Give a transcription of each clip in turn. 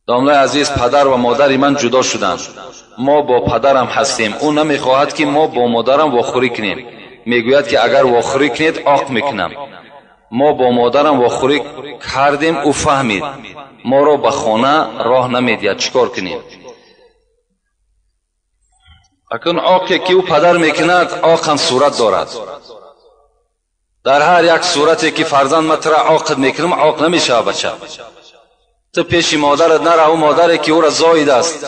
داملای عزیز، پدر و مادر من جدا شدند. ما با پدرم هستیم. او نمیخواهد که ما با مادرم واخوری کنیم. میگوید که اگر واخوری کنید عاق میکنم. ما با مادرم واخوری کردیم. او فهمید ما را به خانه راه نمیدید. چیکار کنیم؟ اکنون عاقی که او پدر میکند عاق هم صورت دارد. در هر یک صورتی که فرزند ما ترا عاق میکنم عاق نمیشه بچه. تو پیش مادرت نرو. مادری که او را زاید است،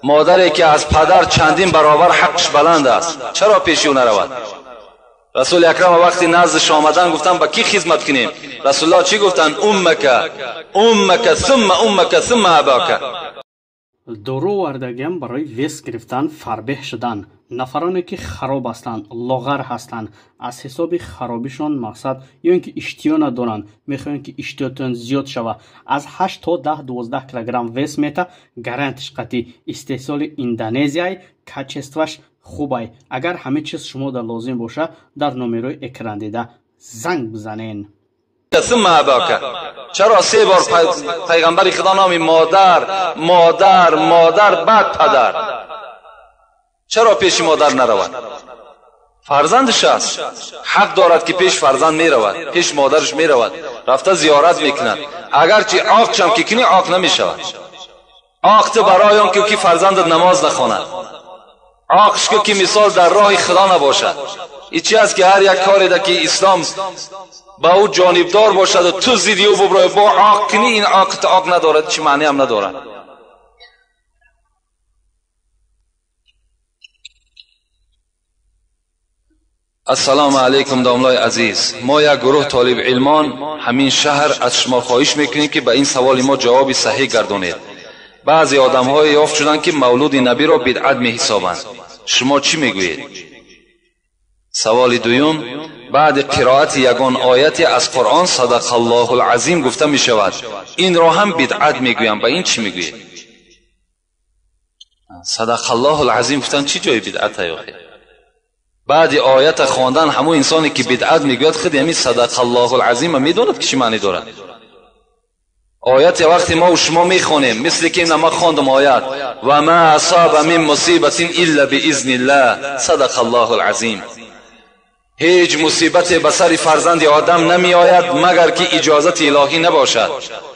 مادری که از پدر چندین برابر حقش بلند است، چرا پیش او نرود؟ رسول اکرم وقتی نزدش آمدن گفتن با کی خدمت کنیم؟ رسول الله چی گفتن؟ امک ثم امک ثم اباک. دورو وردگیم برای ویس گرفتن فربه شدن. نفرانی که خراب هستند، لاغر هستند، از حساب خرابیشان مقصد یا اینکه اشتیا ندارند، میخواین که اشتیاتون زیاد شود، از 8 تا 10-12 کیلوگرم ویس میته، گارانتیش قطعی استحصال اندونزیایی، کچستوش خوبه. اگر همه چیز شما در لازم باشه در نمره اکران دیده زنگ بزنین. ثم اباک. چرا 3 بار پیغمبر خدا نامی مادر بعد پدر؟ چرا پیش مادر نرود؟ فرزندش است، حق دارد که پیش فرزند میرود، پیش مادرش میرود، رفته زیارت میکند. اگرچه عاق چم که کنی عاق نمیشود. عاق تو برای آن که فرزندت نماز نخواند، عاقش که مثال در راه خدا نباشد. این چی است که هر یک کاری ده که اسلام با او جانبدار باشد و تو زیدی او ببرای با عاق کنی، این عاق تو عاق ندارد، چی معنی هم ندارد. السلام علیکم داملای عزیز. ما یک گروه طالب علمان همین شهر از شما خواهش میکنیم که به این سوال ما جواب صحیح گردانید. بعضی آدم های یافت شدن که مولود نبی را بدعت می حسابند. شما چی میگویید؟ سوال دوم، بعد قرائت یگان آیتی از قرآن صدق الله العظیم گفته می شود، این را هم بدعت میگویم. به این چی میگویید؟ صدق الله العظیم گفتن چی جای بدعت ہے؟ بعد آیت خواندن همون انسانی که بدعت میگوید خود همین صدق الله العظیم میدوند که چی معنی دارد. آیت وقتی ما و شما میخونیم مثل که ما خواندم آیت و ما اصاب من مصیبت الا باذن الله صدق الله العظیم، هیچ مصیبت به سر فرزند آدم نمی آید مگر که اجازت الهی نباشد.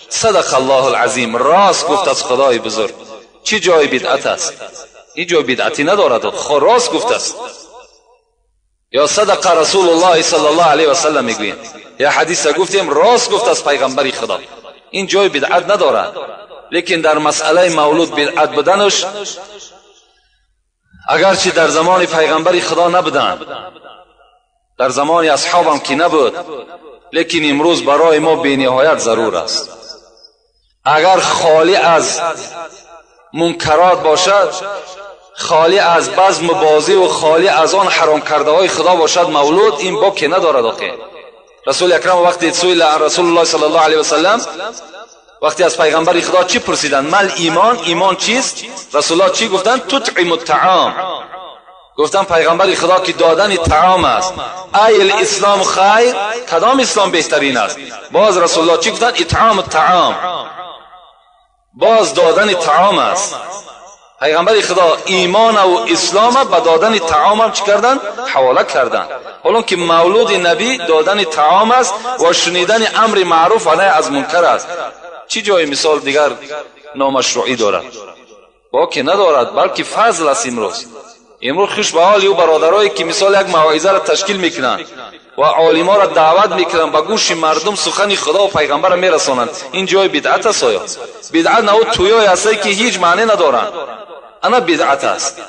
صدق الله العظیم، راست گفت از خدای بزرگ. چی جای بدعت است؟ این جای بدعتی ندارد، راست گفت است. یا صدق رسول الله صلی الله علیه و سلم میگویم، یا حدیث گفتیم راست گفت از پیغمبر خدا. این جای بدعت ندارد. لیکن در مسئله مولود بدعت بدنش اگرچه در زمان پیغمبر خدا نبودند، در زمان اصحابم که نبود، لیکن امروز برای ما بی‌نهایت ضرور است. اگر خالی از منکرات باشد، خالی از بزم بازی و خالی از آن حرام کرده های خدا باشد مولود، این با که ندارد. آخه رسول اکرم وقتی سئل رسول الله صلی الله علیه و سلم وقتی از پیغمبر خدا چی پرسیدند؟ مل ایمان، ایمان چیست؟ رسول الله چی گفتند؟ تطعم الطعام. گفتن پیغمبر خدا که دادن طعام است. ای الاسلام خیر، کدام اسلام بهترین است؟ باز رسول الله چی گفتن؟ اطعام الطعام، باز دادن طعام است. پیغمبر خدا ایمان و اسلام به دادن طعام هم چی کردن؟ حواله کردن. حالا که مولود نبی دادن طعام است و شنیدن امر معروف و نهی از منکر است. چی جای مثال دیگر نامشروعی دارد؟ با که ندارد، بلکه فضل است. امروز خوش به حال او برادرایی که مثال یک موعظه را تشکیل میکنند و عالما را دعوت میکنند به گوش مردم سخن خدا و پیغمبر را میرسانند، این جای بدعت است. آیا بدعت نه او تویای است که هیچ معنی ندارند؟ انا بدعت است.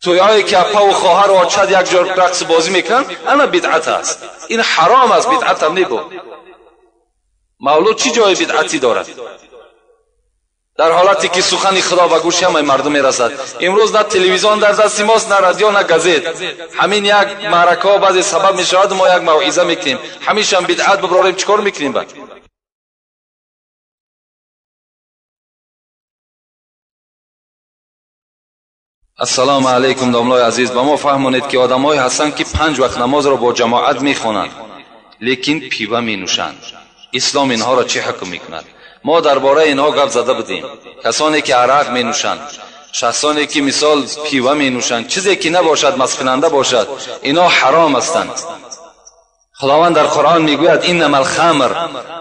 تویایی که اپا و خواهر و چد یک جور رقص بازی میکنند، انا بدعت است. این حرام است، بدعت هم نیست. مولود چی جای بدعتی دارد؟ در حالتی که سخن خدا به گوش همه مردم میرسد. امروز نه تلویزیون در دست ماست، نه رادیو، نه گازت. همین یک معرکه و بعضی سبب میشود ما یک موعظه میکنیم، همیشه هم بدعت ببراریم. چیکار میکنیم بعد؟ السلام علیکم داملای عزیز. با ما فهمونید که آدمایی هستند که 5 وقت نماز را با جماعت میخوانند لیکن پیوه می نوشند. اسلام اینها را چه حکم میکند؟ ما درباره اینها گپ زده بودیم. کسانی که عرق می نوشند، شخصانی که مثال پیوه می نوشند، چیزی که نباشد مسکننده باشد، اینا حرام هستند. خداوند در قرآن میگوید انما الخمر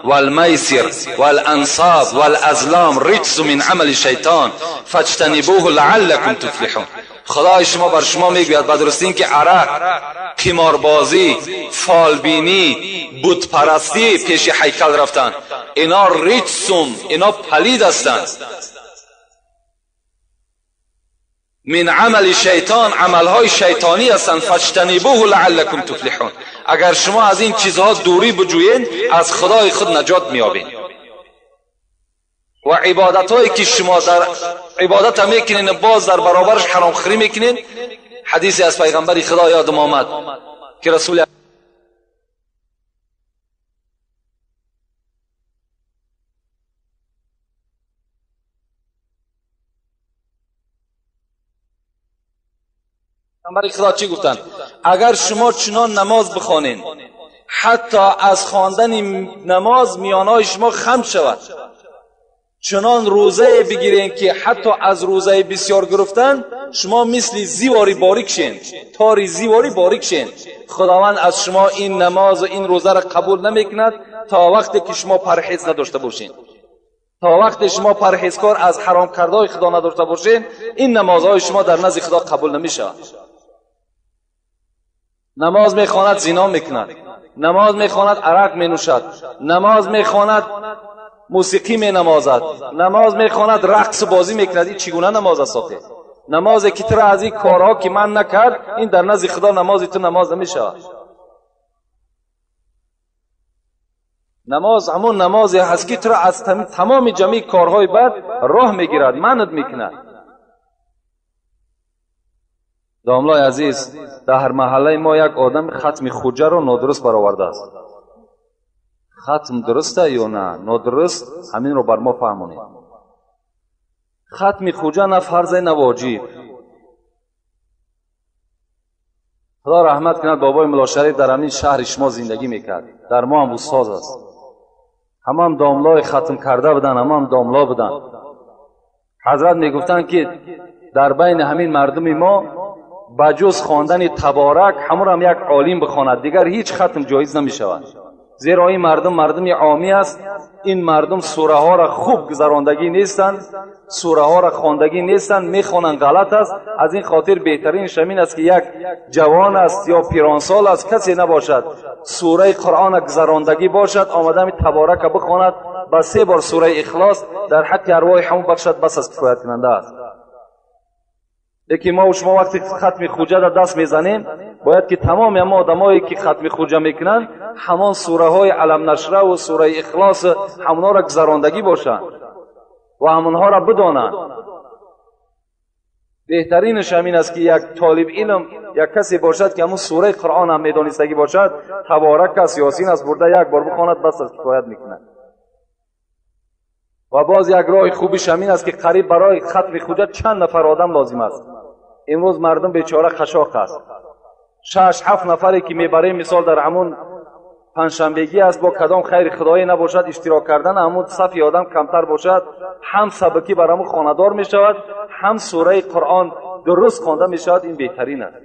والمیسر والانصاب والازلام رجس من عمل شیطان فاجتنبوه لعلکم تفلحون. خدای شما بر شما میگوید بدرستی این که عرق، قماربازی، فالبینی، بت پرستی پیش هیکل رفتن، اینا رجسم، اینا پلید هستند، من عمل شیطان، عملهای شیطانی هستند. فاجتنبوه لعلکم تفلحون. اگر شما از این چیزها دوری بجویید از خدای خود نجات میابید. و عبادت هایی که شما در عبادت هم میکنین باز در برابرش حرام خوری میکنین. حدیثی از پیغمبر خدا یادم آمد که رسول پیغمبر خدا چی گفتن؟ اگر شما چنان نماز بخوانید حتی از خواندن نماز میانهای شما خم شود، چنان روزه بگیرین که حتی از روزه بسیار گرفتن شما مثل زیواری باریک شین، تاری زیواری باریک شین، خداوند از شما این نماز و این روزه را قبول نمیکند تا وقتی که شما پرهیز نداشته باشین. تا وقتی شما پرهیزکار از حرام کردهای خدا نداشته باشین این نمازهای شما در نزد خدا قبول نمیشه. نماز میخواند زنا میکند، نماز میخواند عرق مینوشد، نماز میخواند موسیقی مینوازد، نماز میخواند رقص بازی میکند. این چگونه نماز است آخه؟ نمازی که تو از این کارها که من نکرد این در نزد خدا نمازی تو نماز نمیشه. نماز همون نمازی هست که تو از تمام جمعی کارهای بد راه میگیرد، منت میکند. داملای عزیز، در محله ما یک آدم ختم خوجه رو نادرست برآورده است. ختم درسته یا نه نادرست؟ همین رو بر ما فهمونید. ختم خوجه نه فرض نه واجب. خدا رحمت کند بابای ملا شریف در همین شهر شما زندگی میکرد، در ما هم استاد است. هم داملای ختم کرده بودن، هم داملا بودن. حضرت میگفتن که در بین همین مردم ما بجز خواندن تبارک همون هم یک عالم بخواند، دیگر هیچ ختم جایز نمی شود. زیرا این مردم عامی است. این مردم سوره ها را خوب گذراندگی نیستند، سوره ها را خواندگی نیستند، میخوانند غلط است. از این خاطر بهترین شمین است که یک جوان است یا پیرانسال است کسی نباشد سوره قرآن گذراندگی باشد، آمده می تبارک بخواند، با 3 بار سوره اخلاص در حق ارواح همون بخشد، بس از کفایت کننده است. لیکن ما و شما وقتی ختم خوجه را دست میزنیم باید که تمام هم آدمایی که ختم خوجه میکنن همان سوره های علم نشره و سوره اخلاص همونها را گذراندگی باشن و همونها را بدانن. بهترینش همین است که یک طالب علم یک کسی باشد که همون سوره قرآن هم میدانستگی باشد، تبارک است یاسین است برده یک بار بخواند بس از کفایت میکنه. و باز یک راه خوبیش همین است که قریب برای ختم خوجه چند نفر آدم لازم است. امروز مردم بیچاره خشاق است. 6-7 نفری که میبره مثال در همون پنجشنبگی است با کدام خیر خدایی نباشد اشتراک کردن همون صفی آدم کمتر باشد، هم سبکی بر همون خاندار میشود، هم سوره قرآن درست خوانده میشود. این بهترین است.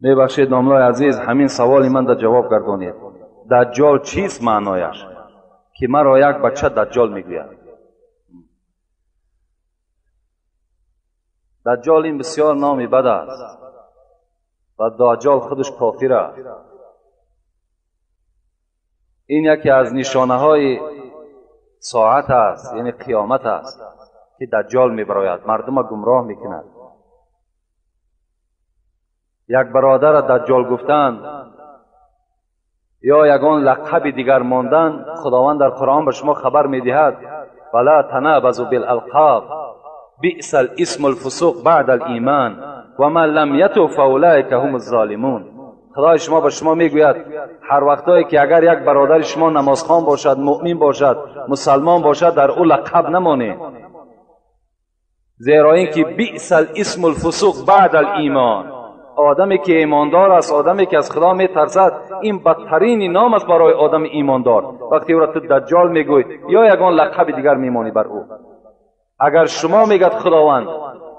میبخشید ناملای عزیز، همین سوالی من در جواب گردانید. دجال چیست معنایش؟ که مرا یک بچه دجال میگوید. دجال این بسیار نامی بد است و دجال خودش کافر است. این یکی از نشانه های ساعت است، یعنی قیامت است که دجال میبراید، مردم گمراه میکند. یک برادر دجال گفتن یا یگان لقب دیگر ماندن، خداوند در قرآن به شما خبر میدهد ولا تنابزوا بالالقاب بئس الاسم الفسوق بعد الایمان و من لم یتب فاولئک هم الظالمون. خدای شما به شما میگوید هر وقتایی که اگر یک برادر شما نمازخوان باشد، مؤمن باشد، مسلمان باشد، در او لقب نمانه، زیرا اینکه بئس الاسم الفسوق بعد الایمان، آدمی که ایماندار است، آدمی که از خدا میترسد، این بدترین نام است برای آدم ایماندار. وقتی او را تو دجال میگوی یا یگان لقب دیگر میمانی بر او. اگر شما میگد خداوند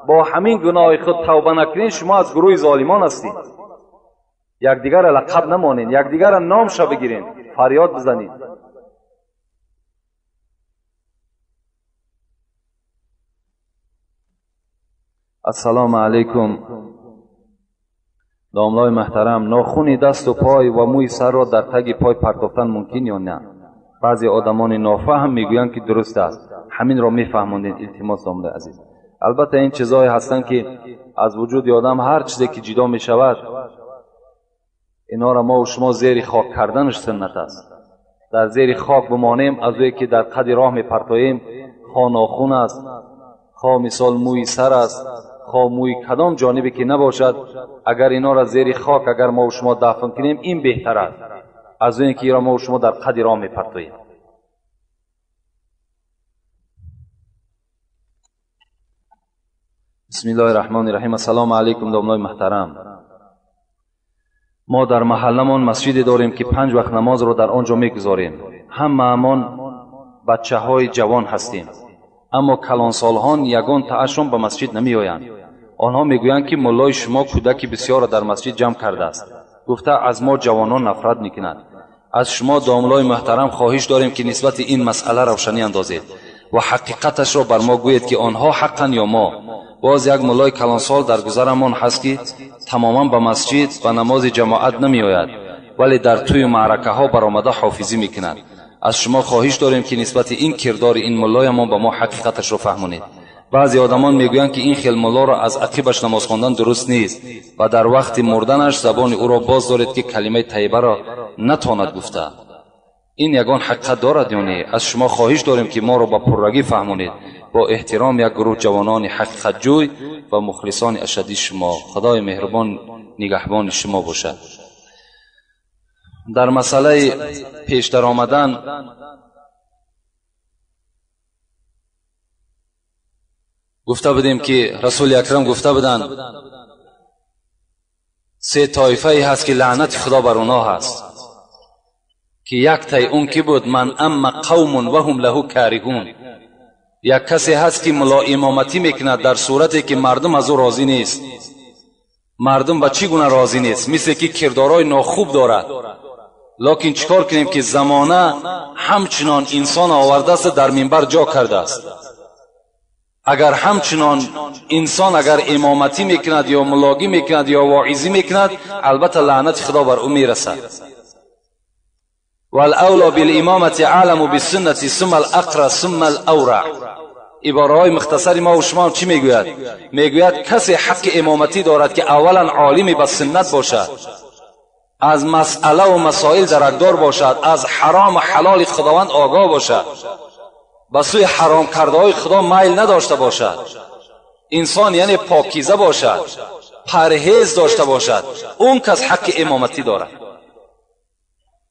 با همین گناه خود توبه نکنید، شما از گروه ظالمان هستید. یکدیگر را لقب نمانید، یکدیگر را نام شو بگیرید، فریاد بزنید. السلام علیکم. داملای محترم، ناخون دست و پای و موی سر را در تگ پای پرتافتن ممکن یا نه؟ بعضی آدمان نافهم میگویند که درست است. همین را میفهمونید. التماس داملای عزیز. البته این چیزایی هستند که از وجود آدم هر چیزی که جدا می شود، اینا را ما و شما زیر خاک کردنش سنت است. در زیر خاک بمانیم، از اوی که در قد راه می پرتاییم، خواه ناخون است، خواه مثال موی سر است، خواه موی کدام جانبی که نباشد، اگر اینا را زیر خاک اگر ما و شما دفن کنیم، این بهتر است از این که ما و شما در قد راه می پرتاییم. بسم الله الرحمن الرحیم. السلام علیکم دامنای محترم. ما در محلمان مسجدی داریم که 5 وقت نماز را در آنجا میگذاریم. همه امان بچه های جوان هستیم، اما کلانسالهان یگان تعشون به مسجد نمی آیند. آنها میگویند که مولای شما کودکی بسیار را در مسجد جمع کرده است، گفته از ما جوانان نفرت میکند. از شما داملای محترم خواهش داریم که نسبت این مسئله روشنی اندازید و حقیقتش را بر ما گویید که آنها حقا یا ما. باز یک مولای کلانسال در گذرمان هست که تماما به مسجد و نماز جماعت نمی آید، ولی در توی معرکه ها برآمده حافظی میکند. از شما خواهش داریم که نسبت این کردار این مولایمان به ما حقیقتش را فهمونید. بعضی آدمان میگویند که این خیل مولا را از عقبش نماز خواندن درست نیست و در وقت مردنش زبان او را باز دارد که کلمه طیبه را نتواند گفته. این یگان حقیقت دارد یا نه؟ از شما خواهش داریم که ما را با پررگی فهمونید. با احترام، یک گروه جوانان حقیقت جوی و مخلصان اشدی شما. خدای مهربان نگهبان شما باشد. در مسئله پیش در آمدن، گفته بودیم که رسول اکرم گفته بودند 3 طایفه هست که لعنت خدا بر اونها هست، که یک تای اون کی بود؟ من اما قوم و هم له کارهون. یک کسی هست که ملا امامتی میکند در صورتی که مردم از او راضی نیست. مردم به چی گونه راضی نیست؟ مثل که کردارای ناخوب دارد. لکن چیکار کنیم که زمانه همچنان انسان آورده است در منبر جا کرده است. اگر همچنان انسان اگر امامتی میکند یا ملاگی میکند یا واعظی میکند، البته لعنت خدا بر او میرسد. والاولا بالامامه عالم بالسنه ثم الاقرا ثم الاورع. عبارهای مختصری ما و شما چی میگوید؟ میگوید کسی حق امامتی دارد که اولا عالمی به سنت باشد، از مسئله و مسائل درکدار باشد، از حرام و حلال خداوند آگاه باشد، به سوی حرام کرده های خدا میل نداشته باشد، انسان یعنی پاکیزه باشد، پرهیز داشته باشد. اون کس حق امامتی دارد.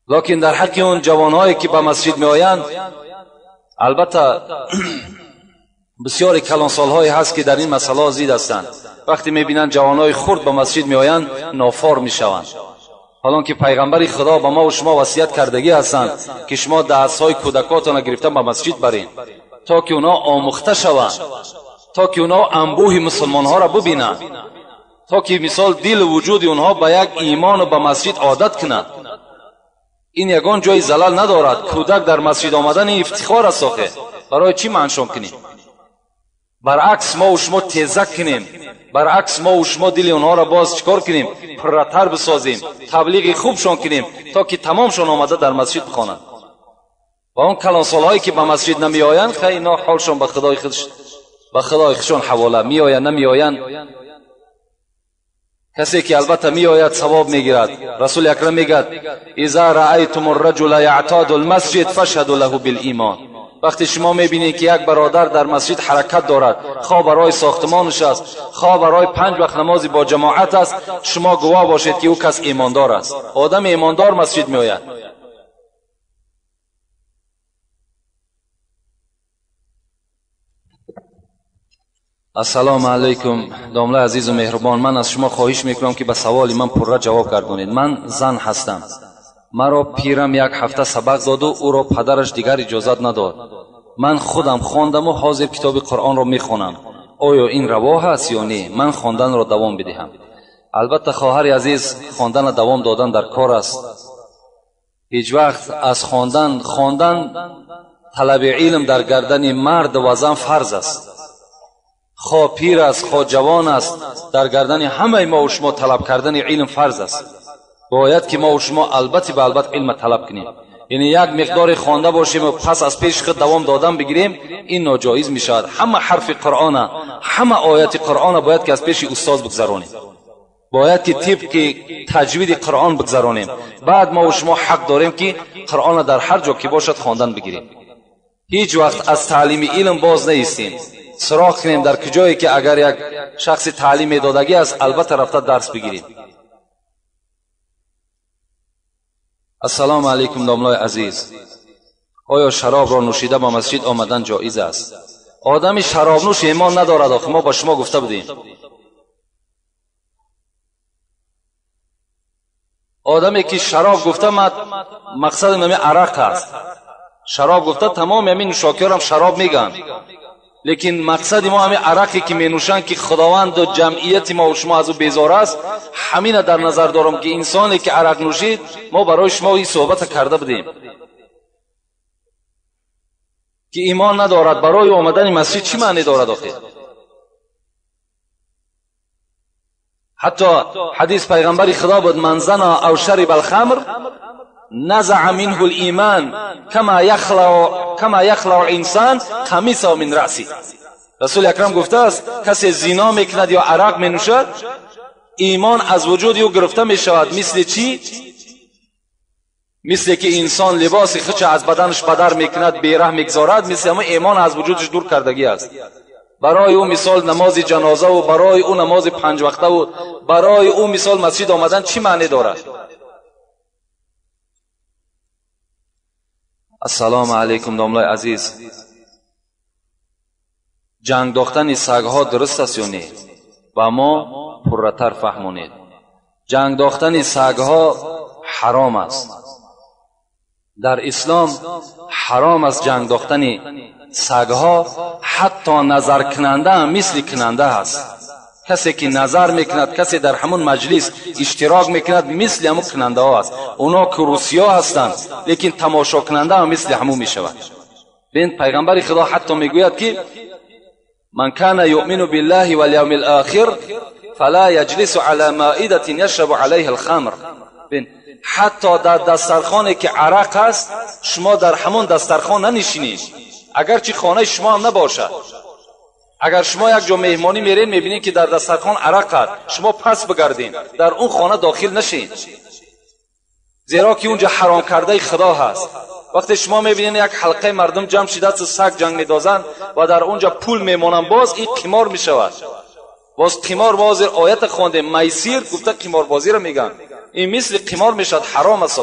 لکن در حق اون جوانهایی که به مسجد می آیند، البته بسیاری کلانسالهایی هست که در این مسئله زید هستند. وقتی می بینند جوانهای خرد به مسجد می آیند، نافار می شوند. حالان که پیغمبر خدا به ما و شما وصیت کردگی هستند که شما دستهای کودکاتان گرفتن به مسجد برین تا که اونا آموخته شوند، تا که اونا انبوه مسلمان ها را ببینند، تا که مثال دل و وجود اونها به یک ایمان و به مسجد عادت کنند. این یگان جای زلال ندارد. کودک در مسجد آمدن این افتخار است. آخه برای چی منشان کنیم؟ برعکس ما و شما تیزک کنیم، برعکس ما و شما دل اونها را باز چکار کنیم؟ پرتر بسازیم، تبلیغ خوبشان کنیم تا که تمامشان آمده در مسجد بخوانند. و اون کلانسالهایی که به مسجد نمی آیند، خیلی اینا حالشان به خدای خودشان حواله. می آیند نمی آیند، کسی که البته می آید ثواب می گیرد. رسول اکرم میگه اذا رأیتم الرجل یعتاد المسجد فاشهدوا له بالایمان. وقتی شما میبینید که یک برادر در مسجد حرکت دارد، خواه برای ساختمانش است، خواه برای 5 وقت نمازی با جماعت است، شما گواه باشید که او کس ایماندار است. آدم ایماندار مسجد می آید. السلام علیکم داملای عزیز و مهربان، من از شما خواهش میکنم که به سوال من پرره جواب گردونید. من زن هستم. مرا پیرم یک هفته سبق داد و او را پدرش دیگر اجازت نداد. من خودم خواندم و حاضر کتاب قرآن را میخوانم. آیا این روا است یا نه؟ من خواندن را دوام بدهم. البته خواهر عزیز، خواندن دوام دادن در کار است. هیچ وقت از خواندن طلب علم در گردن مرد و زن فرض است. خواه پیر است خواه جوان است، در گردن همه ما و شما طلب کردن علم فرض است. باید که ما و شما البته به البته علم طلب کنیم. یعنی یک مقدار خوانده باشیم و پس از پیش خود دوام دادن بگیریم، این ناجایز می شود. همه حرف قرآن، همه آیات قرآن باید که از پیش استاد بگذرانیم. باید که طبق تجوید قرآن بگذرانیم. بعد ما و شما حق داریم که قرآن در هر جا که باشد خواندن بگیریم. هیچ وقت از تعلیم علم باز نیستیم. سراغ کنیم در کجایی که اگر یک شخص تعلیم دادگی است البته رفته درس بگیریم. السلام علیکم داملای عزیز، آیا شراب را نوشیده به مسجد آمدن جایز است؟ آدمی شراب نوش ایمان ندارد. آخه ما با شما گفته بودیم آدمی که شراب گفته مقصد همین عرق است. شراب گفته تمام همین نوشاکیار هم شراب میگن، لیکن مقصد ما همین عرقی که می نوشن که خداوند و جمعیت ما و شما از او بیزار است. همین در نظر دارم که انسانی که عرق نوشید ما برای شما این صحبت کرده بودیم که ایمان ندارد، برای آمدن مسجد چی معنی دارد آخه؟ حتی حدیث پیغمبری خدا بود: من زنا او شرب الخمر نزع منه الایمان کما یخلع انسان قمیصه من رأسی. رسول اکرم گفته است کسی زنا میکند یا عرق مینوشد ایمان از وجود او گرفته میشود. مثل چی؟ مثل که انسان لباس خودش از بدنش بدر میکند بیره میگذارد، مثل همه ایمان از وجودش دور کردگی است. برای او مثال نماز جنازه و برای او نماز 5 وقته و برای او مثال مسجد آمدن چی معنی دارد؟ السلام علیکم داملای عزیز، جنگ داختن سگها درست است یا نه؟ و ما پرتر فهمونید. جنگ داختن سگها حرام است. در اسلام حرام است جنگ داختن سگها. حتی نظر کننده هم مثل کننده است. کسی که نظر میکند، کسی در همون مجلس اشتراک میکند مثل همون کننده ها است. اونا کروسیا هستند لیکن تماشا کننده هم مثل همون میشود. بین پیغمبر خدا حتی میگوید که من کان یؤمن بالله والیوم الاخر فلا یجلس علی مائده یشرب علیها الخمر. بین حتی در دسترخوانی که عرق است شما در همون دسترخوان ننشینید، اگرچه خانه شما هم نباشد. اگر شما یک جا مهمانی میرین میبینید که در دسترخوان عرق است، شما پس بگردین، در اون خانه داخل نشین، زیرا که اونجا حرام کرده خدا هست. وقتی شما میبینید یک حلقه مردم جمع شده سگ جنگ میدازند و در اونجا پول میمونن، باز این قمار میشود. باز قمار، باز آیت خوانده میسر گفته قمار بازی را میگن، این مثل قمار میشد، حرام است.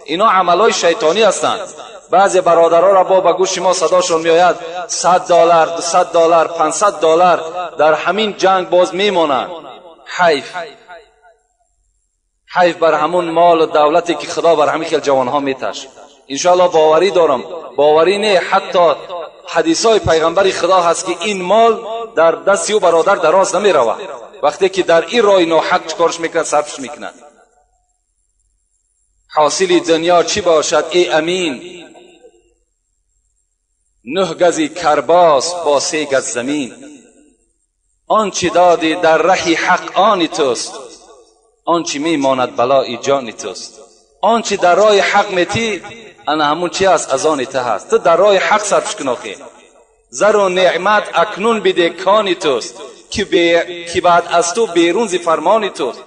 اینا عملای شیطانی هستند. بعضی برادرها را با گوش ما صداشون میآید $100 $200 $500 در همین جنگ باز میمونند. حیف بر همون مال و دولتی که خدا بر همین خیل جوانها میتش. انشاءالله باوری دارم، باوری نه، حتی حدیثای پیغمبر خدا هست که این مال در دست او برادر دراز نمی رود. وقتی که در این راه ناحق چکارش میکند، صرفش میکند. حاصل دنیا چی باشد ای امین؟ 9 گزی کرباس با 3 گز زمین. آنچه دادی در راه حق آن توست، آنچه میماند بلای جان توست. آنچه در راه حق میتی انا همون چی است؟ از آن ته هست. تو در راه حق صرفش کن. زر و نعمت اکنون بده کان توست، که بعد از تو بیرون ز فرمان توست.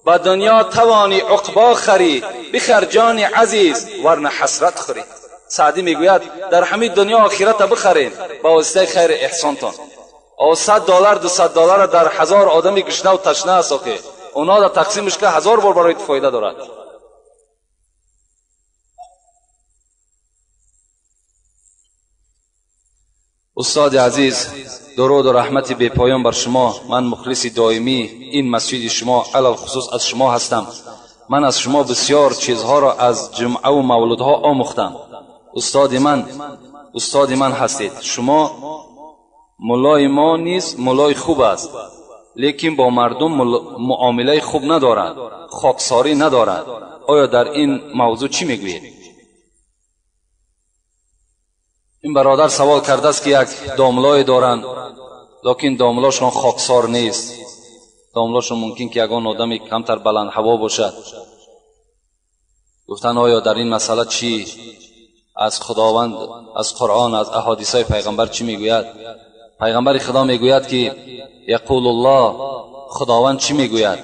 با دنیا توانی عقبا خری، بخر جان عزیز ورنه حسرت خوری. سعدی میگوید در همین دنیا آخرت بخرین با واسطه خیر احسانتان. او $100 $200 در 1000 آدمی گشنه و تشنه است که اونا در تقسیمش که 1000 بار برای فایده دارد. استاد عزیز درود و رحمت بی پایان بر شما. من مخلص دائمی این مسجد شما علل خصوص از شما هستم. من از شما بسیار چیزها را از جمعه و مولدها آموختم. استاد من هستید. شما مولای ما نیست، مولای خوب است، لیکن با مردم معامله خوب ندارد، خاکساری ندارد. آیا در این موضوع چی میگویید؟ این برادر سوال کرده است که یک داملای دارند، لیکن داملاشون خاکسار نیست. داملاشون ممکن که یگان آدمی کمتر بلند هوا باشد. گفتن آیا در این مسئله چی از خداوند، از قرآن، از احادیث های پیغمبر چی میگوید؟ پیغمبر خدا میگوید که یقول الله، خداوند چی میگوید؟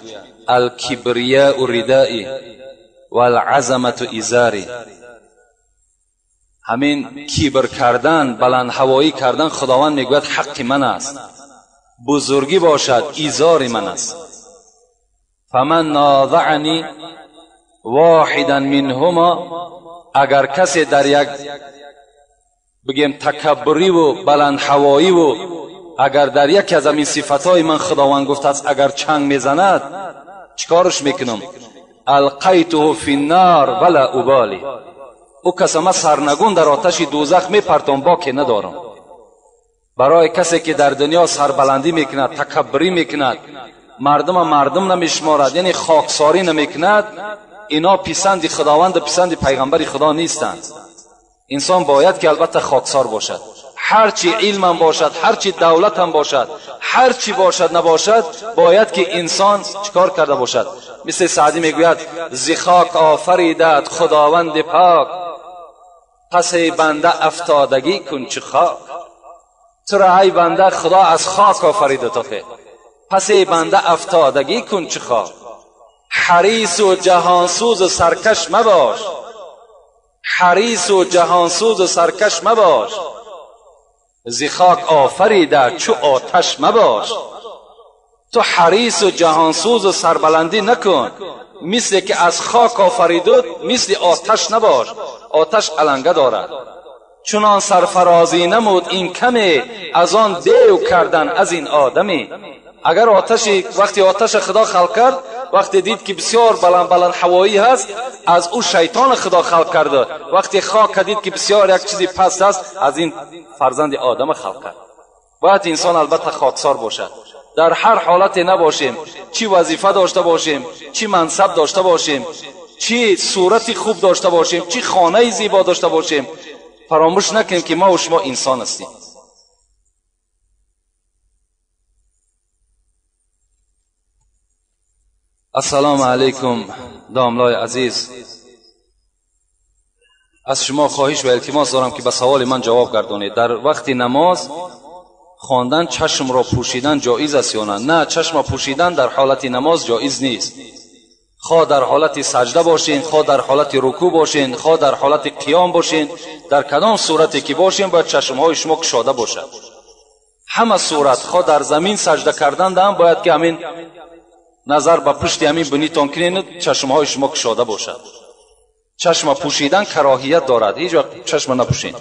الکبریاء ردائی والعظمت ازاری. همین کبر کردن، بلند هوایی کردن، خداوند میگوید حق من است، بزرگی باشد ایزار من است. فمن نازعنی واحدا منهما، اگر کسی در یک بگیم تکبری و بلند هوایی و اگر در یکی از این صفاتهای من خداوند گفته است اگر چنگ میزند، چیکارش میکنم؟ القیته فی النار ولا ابالی. او کس ما سرنگون در آتش دوزخ میپرتم، باکی ندارم. برای کسی که در دنیا سربلندی میکند، تکبری میکند، مردم نمیشمارد، یعنی خاکساری نمیکند، اینا پسند خداوند، پسند پیغمبر خدا نیستند. انسان باید که البته خاکسار باشد، هرچی علم هم باشد، هرچی دولت هم باشد، هرچی باشد نباشد، باید که انسان چیکار کرده باشد؟ مثل سعدی میگوید ز خاک آفریدت خداوند پاک، پس ای بنده افتادگی کن چه خاک. تو را ای بنده خدا از خاک آفریده آخه، پس ای بنده افتادگی کن چه خاک. حریص و جهانسوز و سرکش مباش، حریص و جهانسوز و سرکش مباش. ز خاک آفریده چو آتش مباش. تو حریص و جهانسوز و سربلندی نکن، مثل که از خاک آفریدت مثل آتش نباش. آتش علنگه دارد. چنان سرفرازی نمود این کمی، از آن دیو کردن از این آدمی. اگر وقتی آتش خدا خلق کرد، وقتی دید که بسیار بلند هوایی هست، از او شیطان خدا خلق کرده. وقتی خاک دید که بسیار یک چیزی پست است، از این فرزند آدم خلق کرد. باید انسان البته خاکسار باشد، در هر حالت نباشیم، چی وظیفه داشته باشیم، چی منصب داشته باشیم، چی صورتی خوب داشته باشیم، چی خانه زیبا داشته باشیم، فراموش نکنیم که ما و شما انسان هستیم. السلام علیکم داملای عزیز. از شما خواهش و التماس دارم که به سوال من جواب گردانید. در وقت نماز خواندن چشم را پوشیدن جایز است یا نه؟ نه، چشم پوشیدن در حالت نماز جایز نیست. خواه در حالت سجده باشین، خواه در حالت رکوع باشین، خواه در حالت قیام باشین، در کدام صورتی که باشین باید چشمهای شما گشاده باشد. همه صورت، خواه در زمین سجده کردن هم باید که همین نظر به پشت همین بنیتان کنین، چشمهای شما گشاده باشد. چشم پوشیدن کراهیت دارد، هیچ وقت چشم نپوشین.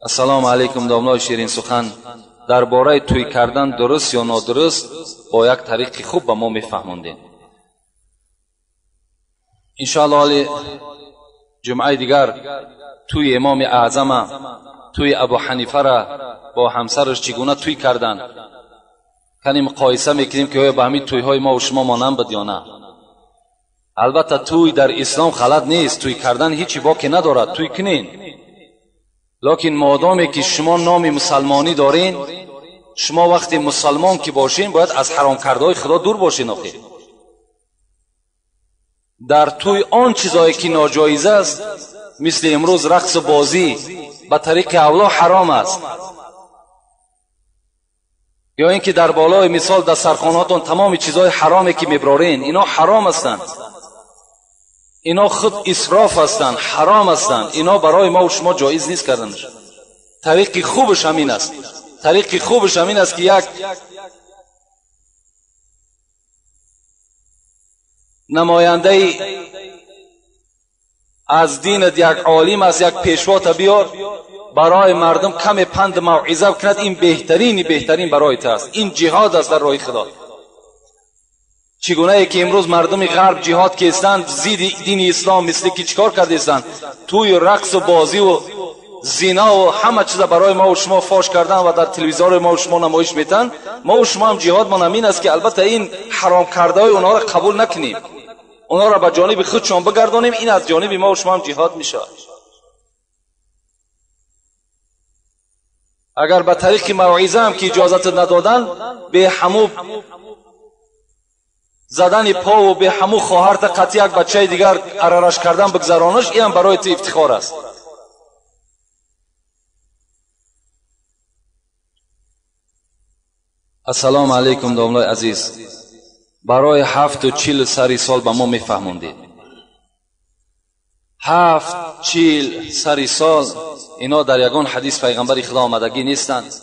السلام علیکم داملای شیرین سخن. درباره توی کردن درست یا نادرست با یک طریق خوب به ما میفهموندین. انشاءالله جمعه دیگر توی امام اعظم، توی ابو حنیفه را با همسرش چگونه توی کردن کنیم مقایسه میکنیم که آیا به همین توی های ما و شما مانند بود یا نه. البته توی در اسلام غلط نیست، توی کردن هیچی باکی ندارد، توی کنین. لیکن مادامی که شما نام مسلمانی دارین، شما وقتی مسلمان که باشین باید از حرام کردهای خدا دور باشین. آخه در توی آن چیزایی که ناجایز است، مثل امروز رقص و بازی به طریق اولا حرام است، یا اینکه در بالای مثال دسترخواناتون تمام چیزای حرامی که میبرارین اینا حرام هستند، اینا خود اسراف هستند، حرام هستند، اینا برای ما و شما جایز نیست کردنش. طریق خوبش همین است، طریق خوبش همین است که یک نماینده از دین یک عالم، از یک پیشوا بیار، برای مردم کم پند موعظه کند، این بهترین برای تو است. این جهاد است در راه خدا. چگونه که امروز مردم غرب جهاد که هستند ضد دین اسلام، مثل که چیکار کرده هستند؟ توی رقص و بازی و زنا و همه چیز برای ما و شما فاش کردن و در تلویزیون ما و شما نمایش میتن. ما و شما هم جهاد ما همین است که البته این حرام کرده های اونها را قبول نکنیم، اونها را به جانب خودشان بگردانیم. این از جانب ما و شما هم جهاد میشه. اگر به طریق موعظه هم که اجازت ندادن، به همو زدن پا و به همو خواهرت قطع یک بچه دیگر ارارش کردن بگذرانش، این هم برای تو افتخار است. السلام علیکم دوستان عزیز. برای 740 سری سال به ما میفهموندید. 740 سری سال اینا در یگان حدیث پیغمبر خدا آمدگی نیستند.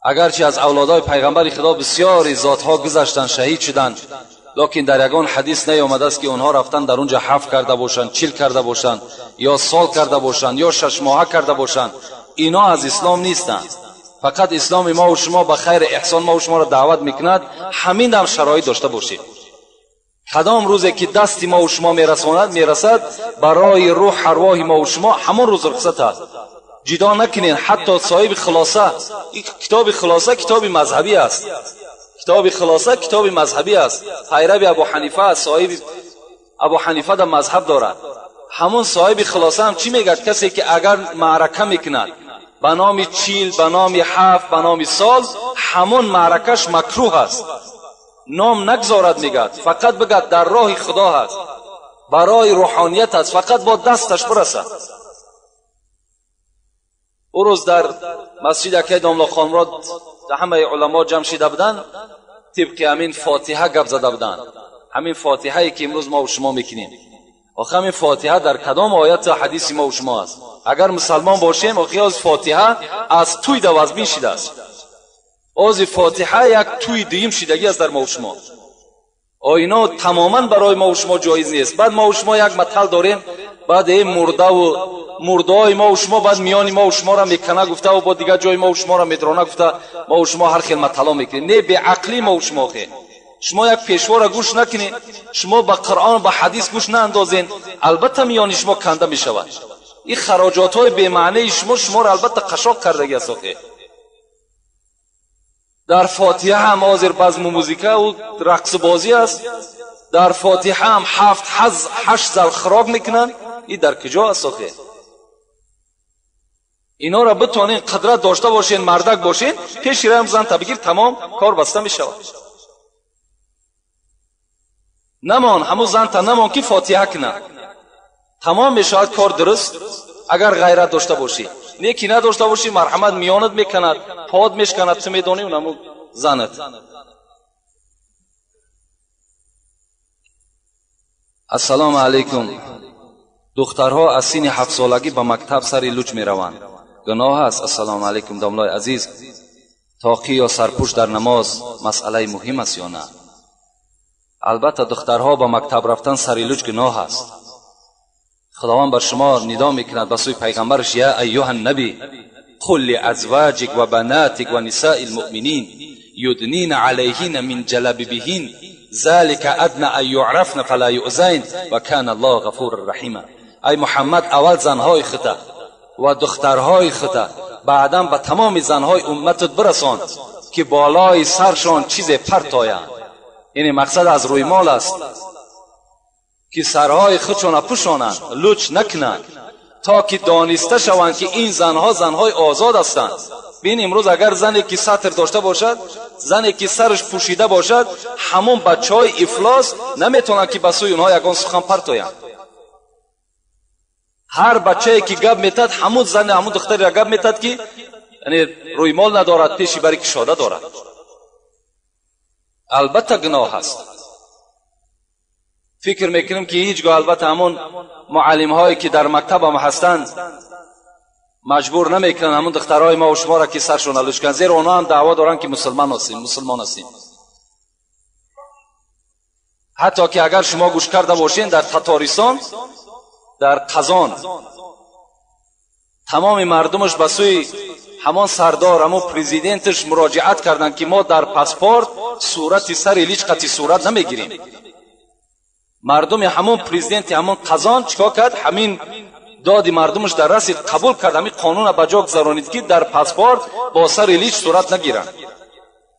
اگرچه از اولادای پیغمبر خدا بسیاری ذاتها گذشتند، شهید شدند، لیکن در یگان حدیث نیامده است که اونها رفتن در اونجا 7 کرده باشند، 40 کرده باشند، یا سال کرده باشند، یا 6 ماه کرده باشند. اینا از اسلام نیستند. فقط اسلام ما و شما به خیر احسان ما و شما را دعوت میکند. همین هم شرایط داشته باشید. کدام روزی که دستی ما و شما میرسد برای روح ارواح ما و شما، همون روز رخصت است. جدا نکنین. حتی صاحب خلاصه، کتاب خلاصه کتاب مذهبی است. کتاب خلاصه کتاب مذهبی است. پیرو ابو حنیفه است. صاحب ابو حنیفه در مذهب دارد. همون صاحب خلاصه هم چی میگه؟ کسی که اگر معرکه میکند به نام چیل، به نام 7، به نام سال، همون معرکش مکروه است، نام نگذارد. میگد فقط بگد در راه خدا هست، برای روحانیت است، فقط با دستش برسد. او روز در مسجد که داملا خانراد همه علما جمع شده بودن، طبق همین فاتحه گپ زده بودن. همین فاتحه‌ای که امروز ما و شما میکنیم، آخه همین فاتحه در کدام آیت حدیث ما و شما است؟ اگر مسلمان باشیم، آخه از فاتحه از توی دوازبین شده است. از فاتحه یک توی دویم شدگی است در ما و شما. اینا تماما برای ما و شما جایز نیست. بعد ما و شما یک مطل داریم، بعد این مرده های ما و شما بعد میان ما و شما را میکنه گفته و با دیگر جای ما و شما را میدرانه گفته، ما و شما هر خیل مطلا میکنیم. نه، به عقلی ما و شما خیل. شما یک پیشوا را گوش نکنید، شما به قرآن به حدیث گوش ناندازین، البته میان شما کنده میشود. این خراجات های بی معنی شما را البته قشاق کردگی است. در فاتحه هم حاضر بزم و موزیکا و رقص بازی است. در فاتحه هم 7 زل خراب میکنن. این در کجا است؟ اینا را بتونین قدرت داشته باشین، مردک باشین، پیش رم زن تا بگیر تمام کار بسته میشود. نمان همون زن تا نمان که فاتحه کنه، تمام میشود کار درست. اگر غیرت داشته باشی، نیکی نداشته باشی، مرحمت میانت میکند، پاد میشکند، تو میدانی اونمو زنت. السلام علیکم. دخترها از سن 7 سالگی به مکتب سری لوچ میروند، گناه است؟ السلام علیکم داملای عزیز. تاقی یا سرپوش در نماز مسئله مهم است یا نه؟ البته دخترها به مکتب رفتن سری لوچ گناه است. خداوند بر شما ندا میکند به سوی پیغمبرش: یا ایها النبی قل لازواجک و بناتک و نساء المؤمنین یدنین علیهن من جلابیبهن ذلک ادنی ان یعرفن فلا یؤذین و کان الله غفور رحیم. ای محمد، اول زنهای خطا و دخترهای خطا، بعدا به تمام زنهای امتت برسان که بالای سرشان چیز پرتایند. یعنی مقصد از روی مال است که سرهای خودشان پوشانند، لوچ نکنند، تا که دانسته شوند که این زنها زنهای آزاد هستند. بین امروز اگر زنی که سطر داشته باشد، زنی که سرش پوشیده باشد، همون بچهای افلاس نمیتونند که به سوی اونها یگان سخن پرتایند. هر بچه‌ای که گپ میتد، همون زن همون دختری را گپ میتد که یعنی روی مال ندارد، پیشی برای کشاده دارد. البته گناه است. فکر میکنم که هیچگاه البته همون معلم هایی که در مکتب هم هستند مجبور نمیکنن همون دخترهای ما و شما را که سرشون لوچ کنن، زیرا اونا هم دعوا دارن که مسلمان هستیم. حتی که اگر شما گوش کرده باشین در تتارستان، در قزان تمام مردمش به سوی همان سردار همان پرزیدنتش مراجعت کردند که ما در پاسپورت صورت سر ایلیچ قطعی صورت نمیگیریم. مردم همون پرزیدنت همون قزان چیکار کرد؟ همین دادی مردمش در رسید قبول کرد، همین قانون به جا گذارانید که در پاسپورت با سر ایلیچ صورت نگیرن.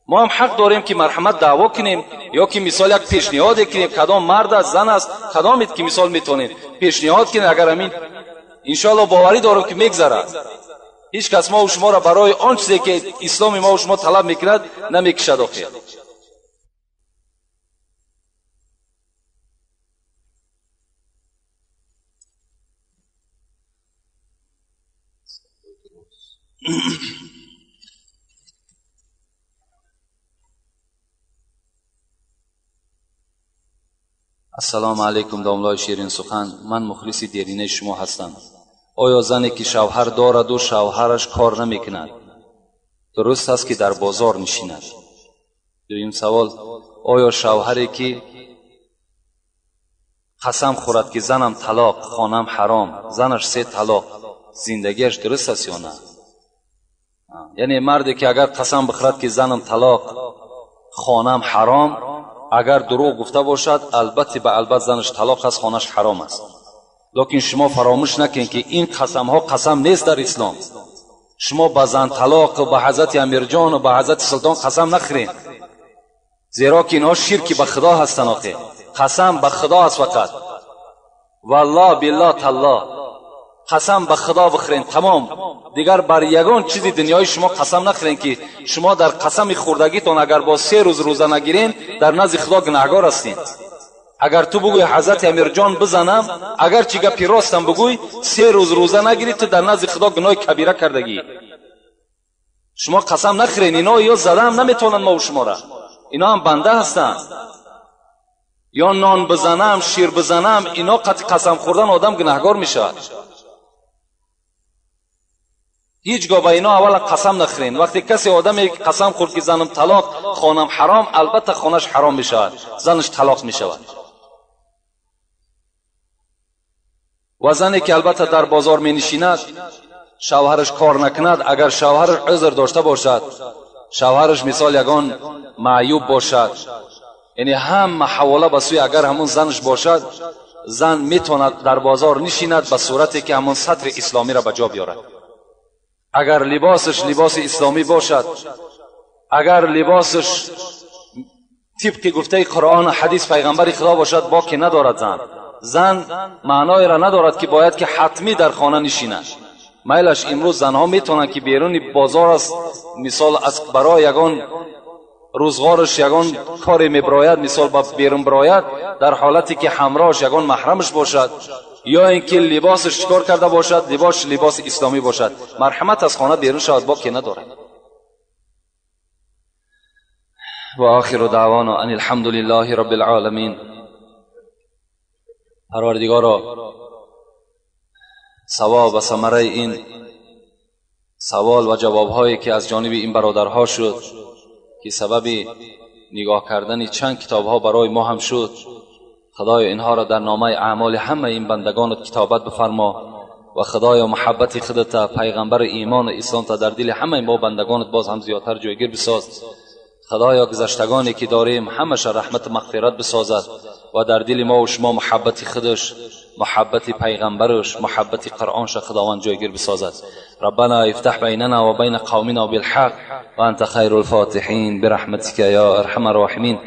ما هم حق داریم که مرحمت دعوا کنیم یا که مثال یک پیشنهاد کنیم، کدام مرد است زن است کدامید که مثال میتونید پیشنهاد کنید. اگر همین انشاءالله باوری دارم که میگذره، هیچ کس ما و شما را برای آن چیزی که اسلام ما و شما طلب میکند نمیکشد. آخر السلام علیکم داملای شیرین سخن، من مخلص دیرینه شما هستم. آیا زنی که شوهر دارد و شوهرش کار نمیکند درست است که در بازار نشیند؟ دویم سوال، آیا شوهری که قسم خورد که زنم طلاق خانم حرام، زنش 3 طلاق، زندگیش درست است یا نه؟ یعنی مردی که اگر قسم بخورد که زنم طلاق خانم حرام، اگر دروغ گفته باشد البته به البته زنش طلاق است خانش حرام است. لیکن شما فراموش نکن که این قسم ها قسم نیست در اسلام. شما به زن طلاق و به حضرت امیر جان و به حضرت سلطان قسم نخورید، زیرا که اینها شرک به خدا هستند. آخه قسم به خدا است فقط. والله بالله تالله قسم به خدا بخورین تمام. دیگر بر یگان چیزی دنیای شما قسم نخورین که شما در قسم خوردگیتون اگر با 3 روز روزه نگیرین در نزد خدا گناهگار هستین. اگر تو بگوی حضرت امیر جان بزنم، اگر چی گپی راستم بگوی 3 روز روزه نگیری تو در نزد خدا گناه کبیره کردگی. شما قسم نخورین. اینا یا زدم نمیتونن ما و شما را، اینا هم بنده هستن. یا نان بزنم شیر بزنم، اینا قسم خوردن آدم گناهگار میشه. هیچگاه به اینا اولا قسم نخورین. وقتی کسی آدمی قسم خورد که زنم طلاق خانم حرام، البته خانش حرام میشود، زنش طلاق میشود. و زنی که البته در بازار می نشیند شوهرش کار نکند، اگر شوهرش عذر داشته باشد، شوهرش مثال یگان معیوب باشد، یعنی هم حواله به سوی اگر همون زنش باشد، زن میتواند در بازار نشیند به صورتی که همون سطر اسلامی را به جا بیارد. اگر لباسش لباس اسلامی باشد، اگر لباسش طبق گفته قرآن و حدیث پیغمبر خدا باشد، باکی ندارد. زن معنای را ندارد که باید که حتمی در خانه نشیند. میلش امروز زنها میتونن که بیرون بازار است، مثال از برای یگان روزگارش یگان کاری میبراید، مثال با بیرون براید، در حالتی که همراهش یگان محرمش باشد، یا اینکه لباسش چکار کرده باشد، لباس اسلامی باشد، مرحمت از خانه بیرون شود، باکی ندارد. و آخر دعوانا ان الحمد لله رب العالمین. پروردگارا ثواب و ثمره این سوال و جوابهایی که از جانب این برادرها شد که سبب نگاه کردن چند کتابها برای ما هم شد، خدای اینها را در نامه اعمال همه این بندگانت کتابت بفرما و خدای محبت خودت پیغمبر ایمان و اسلام تا در دل همه ما بندگانت باز هم زیادتر جایگیر بساز. خدایا گذشتگانی که داریم همش رحمت مغفرت بسازد و در دل ما و شما محبت خودش، محبت پیغمبرش، محبت قرآنش خداوند جایگیر بسازد. ربنا افتح بیننا و بین قومنا بالحق و انت خیر الفاتحین برحمتك یا ارحم الراحمین.